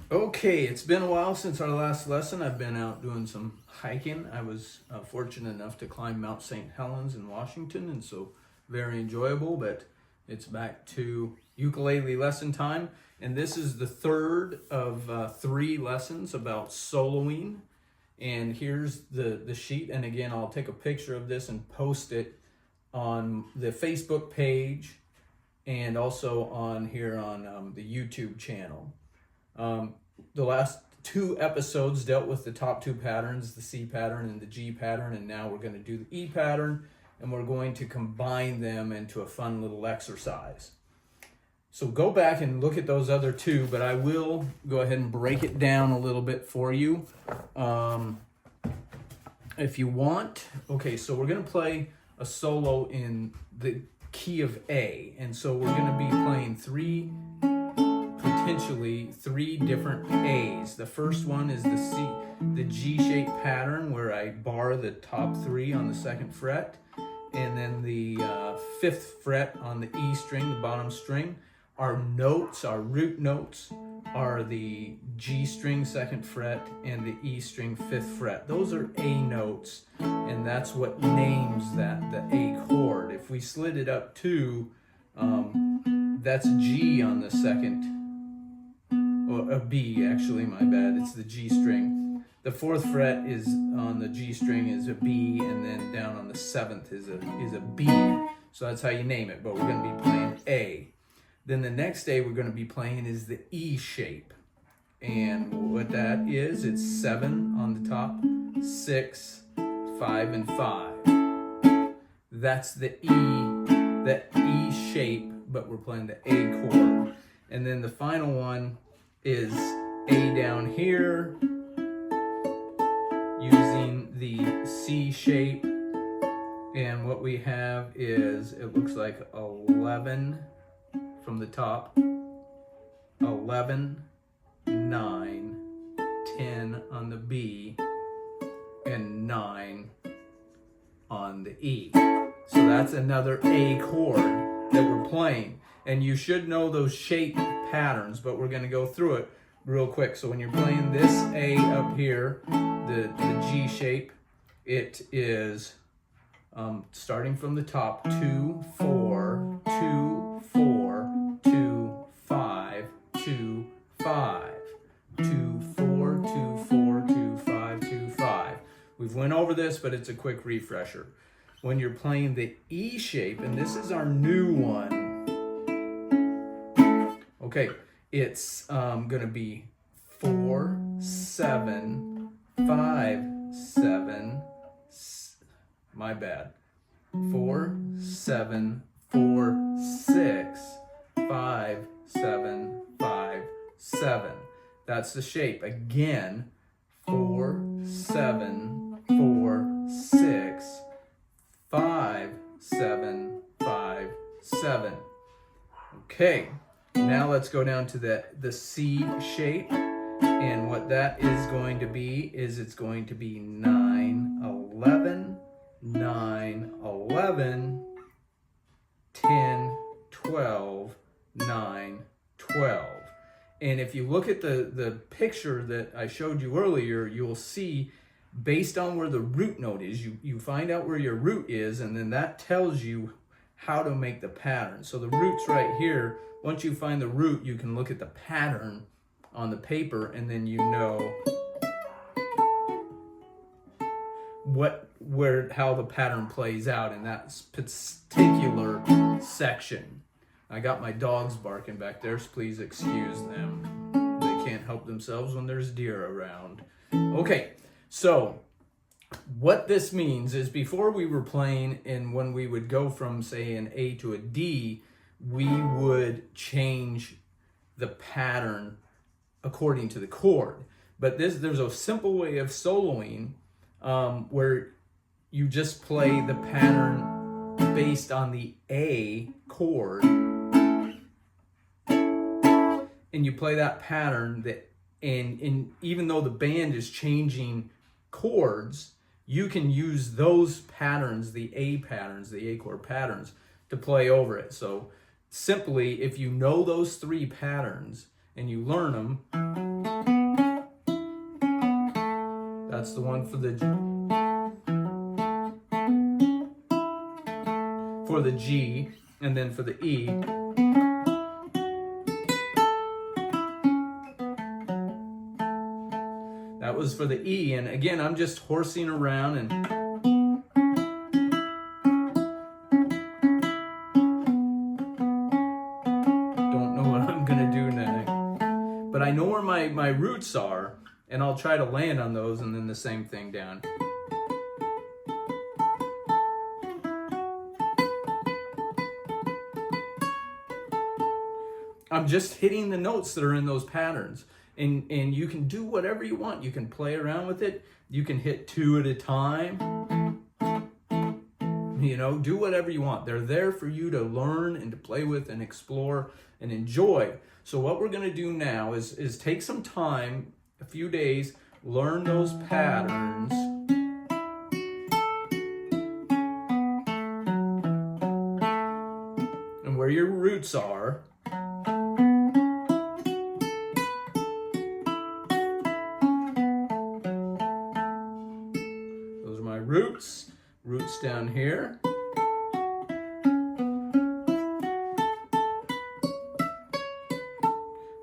Okay, it's been a while since our last lesson. I've been out doing some hiking. I was fortunate enough to climb Mount St. Helens in Washington, and so very enjoyable, but it's back to ukulele lesson time. And this is the third of three lessons about soloing. And here's the sheet. And again, I'll take a picture of this and post it on the Facebook page and also on here on the YouTube channel. The last two episodes dealt with the top two patterns, the C pattern and the G pattern, and now we're going to do the E pattern, and we're going to combine them into a fun little exercise. So go back and look at those other two, but I will go ahead and break it down a little bit for you if you want. Okay, so we're going to play a solo in the key of A, and so we're going to be playing potentially three different A's. The first one is the G-shaped pattern where I bar the top three on the second fret, and then the fifth fret on the E string, the bottom string. Our notes, our root notes, are the G string second fret and the E string fifth fret. Those are A notes, and that's what names that the A chord. If we slid it up to, that's G on the second. A B, actually, my bad. It's the G string. The fourth fret is on the G string is a B, and then down on the seventh is a B. So that's how you name it, but we're going to be playing A. Then the next A we're going to be playing is the E shape. And what that is, it's 7 on the top, 6, 5, and 5. That's the E shape, but we're playing the A chord. And then the final one is A down here using the C shape, and what we have is, it looks like 11 from the top, 11, 9, 10 on the B, and 9 on the E. So that's another A chord that we're playing. And you should know those shape patterns, but we're going to go through it real quick. So when you're playing this A up here, the G shape, it is starting from the top, 2, 4, 2, 4, 2, 5, 2, 5, 2, 4, 2, 4, 2, 5, 2, 5. We've went over this, but it's a quick refresher. When you're playing the E shape, and this is our new one, okay, it's going to be 4, 7, 5, 7, my bad, 4, 7, 4, 6, 5, 7, 5, 7. That's the shape. Again, 4, 7, 4, 6, 5, 7, 5, 7. Okay. Now let's go down to the C shape, and what that is going to be is it's going to be 9, 11, 9, 11, 10, 12, 9, 12. And if you look at the picture that I showed you earlier, you'll see based on where the root note is, you find out where your root is, and then that tells you how to make the pattern. So the root's right here. Once you find the root, you can look at the pattern on the paper, and then you know how the pattern plays out in that particular section. I got my dogs barking back there, so please excuse them. They can't help themselves when there's deer around. Okay, so what this means is before we were playing, and when we would go from, say, an A to a D, we would change the pattern according to the chord. But there's a simple way of soloing where you just play the pattern based on the A chord, and you play that pattern, and even though the band is changing chords, you can use those patterns, the A chord patterns, to play over it. So simply, if you know those three patterns and you learn them, That's the one for the G, and then for the E. That was for the E, and again, I'm just horsing around and don't know what I'm gonna do next. But I know where my roots are, and I'll try to land on those, and then the same thing down. I'm just hitting the notes that are in those patterns. And you can do whatever you want. You can play around with it. You can hit 2 at a time. You know, do whatever you want. They're there for you to learn and to play with and explore and enjoy. So what we're going to do now is take some time, a few days, learn those patterns. And where your roots are. Those are my roots. Roots down here.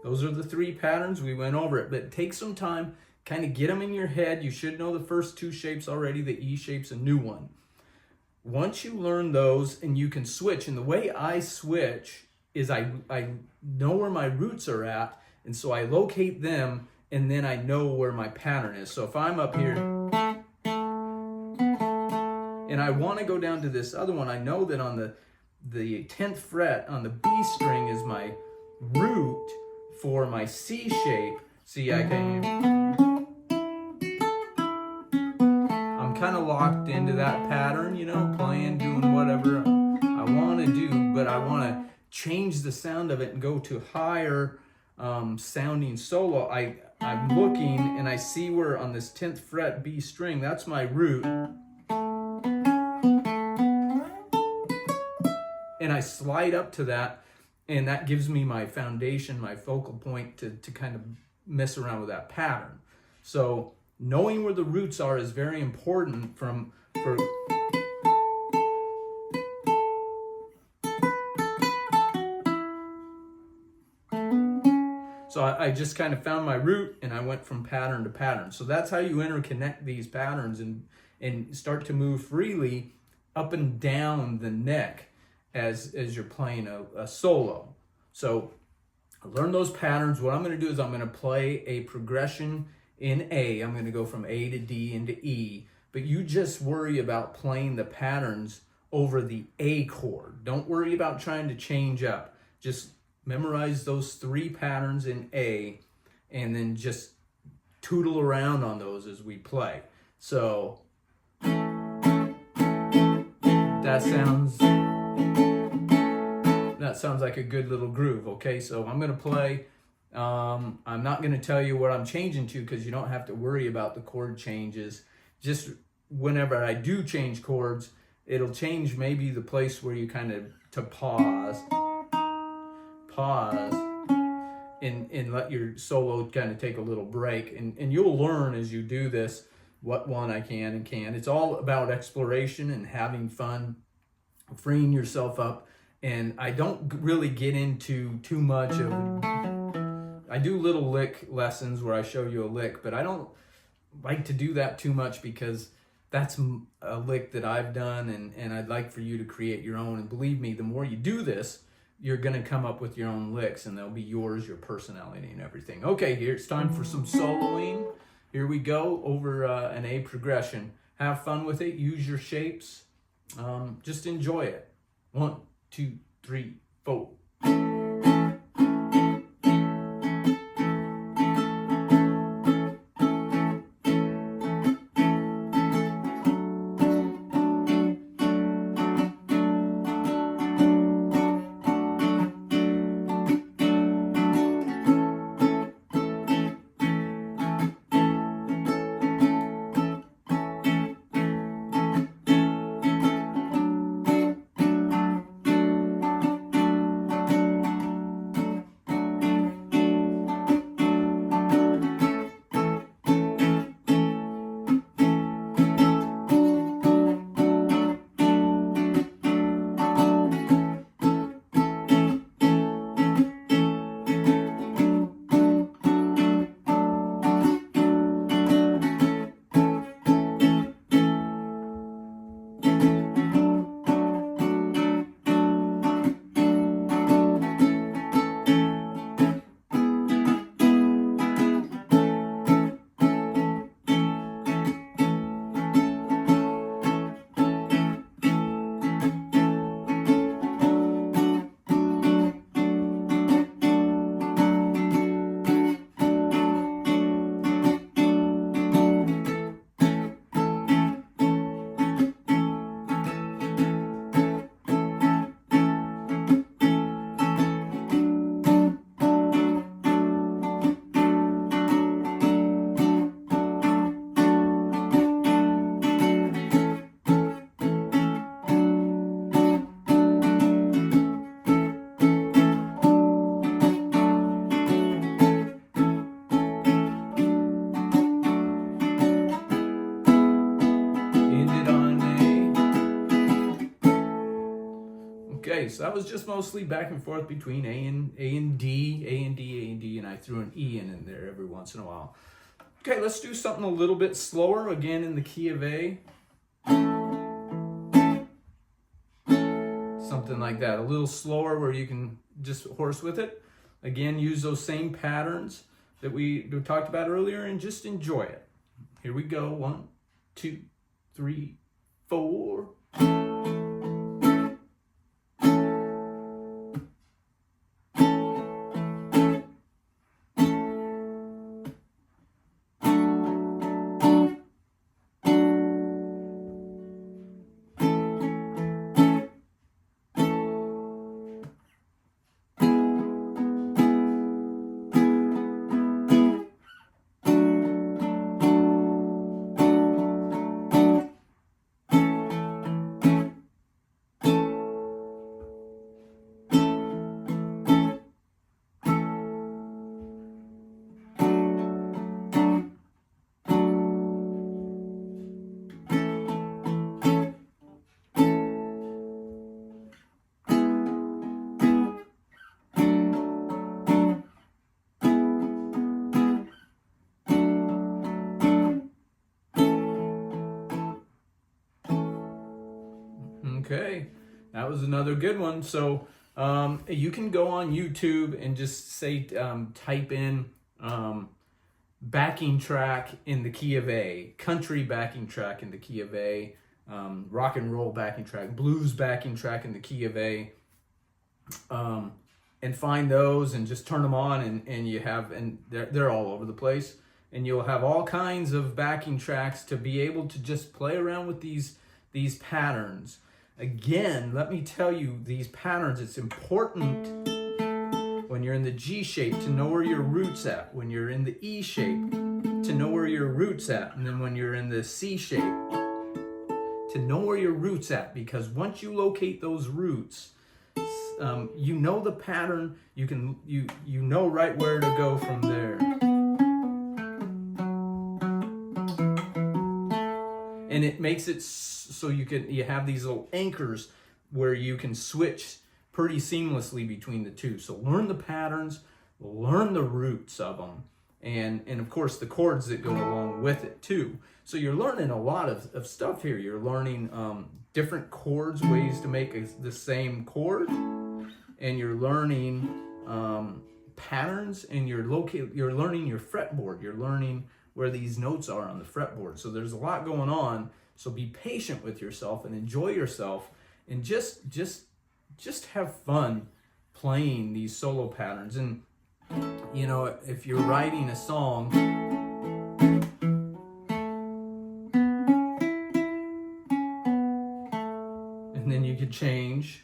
Those are the 3 patterns. We went over it, but take some time, kind of get them in your head. You should know the first 2 shapes already. The E shape's a new one. Once you learn those, and you can switch, and the way I switch is I know where my roots are at, and so I locate them, and then I know where my pattern is. So if I'm up here, and I want to go down to this other one, I know that on the 10th fret on the B string is my root for my C shape. See, I'm kind of locked into that pattern, you know, playing, doing whatever I want to do, but I want to change the sound of it and go to higher sounding solo. I'm looking and I see where on this 10th fret B string, that's my root. And I slide up to that, and that gives me my foundation, my focal point to kind of mess around with that pattern. So knowing where the roots are is very important So I just kind of found my root, and I went from pattern to pattern. So that's how you interconnect these patterns and start to move freely up and down the neck as you're playing a solo. So learn those patterns. What I'm going to do is I'm going to play a progression in A. I'm going to go from A to D into E. But you just worry about playing the patterns over the A chord. Don't worry about trying to change up. Just memorize those 3 patterns in A, and then just tootle around on those as we play. So that sounds like a good little groove. Okay, so I'm gonna play. I'm not gonna tell you what I'm changing to, because you don't have to worry about the chord changes. Just whenever I do change chords, it'll change maybe the place where you kind of to pause, and let your solo kind of take a little break. And you'll learn as you do this what one I can and can't. It's all about exploration and having fun, freeing yourself up. And I don't really get into too much of, I do little lick lessons where I show you a lick, but I don't like to do that too much, because that's a lick that I've done, and I'd like for you to create your own. And believe me, the more you do this, you're going to come up with your own licks, and they'll be yours, your personality and everything. Okay, here it's time for some soloing. Here we go over an A progression. Have fun with it. Use your shapes. Just enjoy it. 1, 2, 3, 4. So that was just mostly back and forth between A and D, A and D, A and D, and I threw an E in there every once in a while. Okay, let's do something a little bit slower, again in the key of A. Something like that, a little slower where you can just horse with it. Again, use those same patterns that we talked about earlier and just enjoy it. Here we go, 1, 2, 3, 4. Okay, that was another good one. So you can go on YouTube and just say, type in backing track in the key of A, country backing track in the key of A, rock and roll backing track, blues backing track in the key of A, and find those and just turn them on, and you have, and they're all over the place, and you'll have all kinds of backing tracks to be able to just play around with these patterns. Again, let me tell you, these patterns, it's important when you're in the G shape to know where your root's at, when you're in the E shape to know where your root's at, and then when you're in the C shape to know where your root's at, because once you locate those roots, you know the pattern, you know right where to go from there. And it makes it so you have these little anchors where you can switch pretty seamlessly between the two. So learn the patterns, learn the roots of them, and of course the chords that go along with it too. So you're learning a lot of stuff here. You're learning different chords, ways to make the same chord, and you're learning patterns, and you're learning your fretboard. You're learning where these notes are on the fretboard. So there's a lot going on. So be patient with yourself and enjoy yourself, and just have fun playing these solo patterns. And you know, if you're writing a song, and then you could change.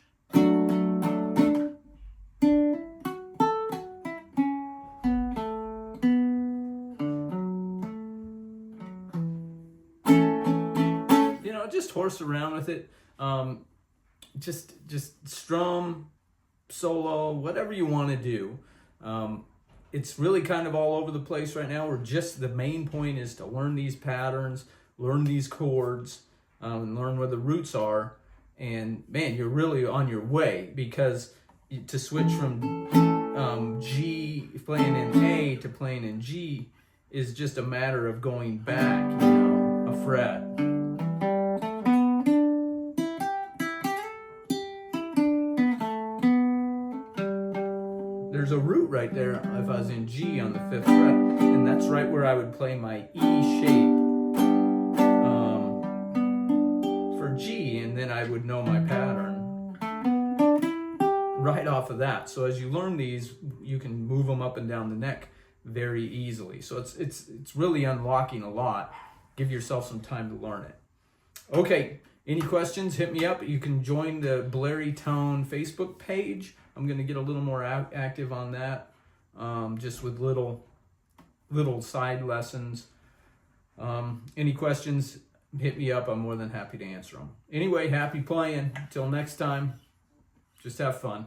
Just horse around with it. Just strum, solo, whatever you want to do. It's really kind of all over the place right now. The main point is to learn these patterns, learn these chords, and learn where the roots are. And man, you're really on your way, because to switch from G, playing in A, to playing in G is just a matter of going back, a fret. There's a root right there if I was in G on the 5th fret, and that's right where I would play my E shape for G, and then I would know my pattern right off of that. So as you learn these, you can move them up and down the neck very easily. So it's really unlocking a lot. Give yourself some time to learn it. Okay, any questions, hit me up. You can join the Baritone Facebook page. I'm going to get a little more active on that, just with little side lessons. Any questions, hit me up. I'm more than happy to answer them. Anyway, happy playing. Till next time, just have fun.